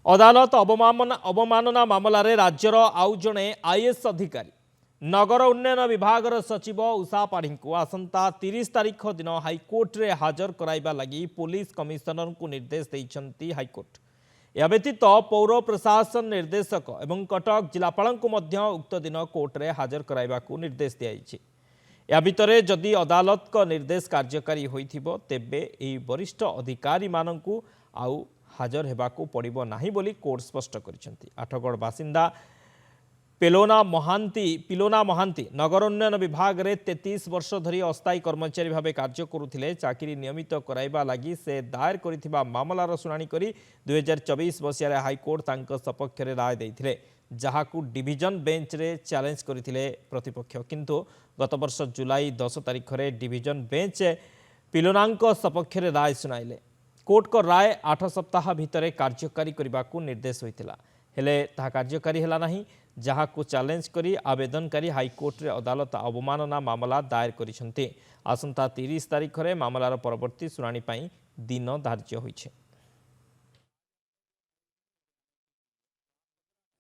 अदालत अवमानना मामलें राज्यर आउ जड़े आईएएस अधिकारी नगर उन्नयन विभाग सचिव उषा पाढ़ी को आसंता 30 तारीख दिन हाइकोर्ट रे हाजर कराइबा लगी पुलिस कमिशनर को निर्देश देइछंती हाइकोर्ट। या व्यतीत पौर प्रशासन निर्देशक एवं कटक जिलापाल को मध्य उक्त दिन कोर्ट रे हाजर कराइबा को निर्देश दिया। या भितरे जदि अदालत का निर्देश कार्यकारी होइथिबो तेबे एही वरिष्ठ अधिकारी माननकु आउ हाजर हेबाकू पड़िबो नाही बोली कोर्ट स्पष्ट करिसेंती। आठगढ़ बासिंदा पिलोना महांती नगर उन्नयन विभाग रे 33 वर्ष धरी अस्थायी कर्मचारी भावे कार्य करुथिले। चाकरी नियमित कराइबा लगी से दायर करिथिबा मामलार शुणाणी करी 2024 मसीह हाइकोर्ट तांको सपक्ष रे राय देइथिले, जहाकू डिविजन बेंच रे चैलेंज करथिले प्रतिपक्ष। किंतु गत वर्ष जुलाई 10 तारिख रे डिविजन बेंच पिलोनांको सपक्ष रे राय सुनाइले। कोर्ट को राय 8 सप्ताह भितर कार्यकारी करने को निर्देश होता हेले ताहा कार्यकारी हैला नहीं, जहाकू चैलेंज करी आवेदनकारी हाइकोर्ट रे अदालत अवमानना मामला दायर करिसेंती। आसंता 30 तारिख रे मामलार परवर्ती शुणाणी दिन धार्य होइछे।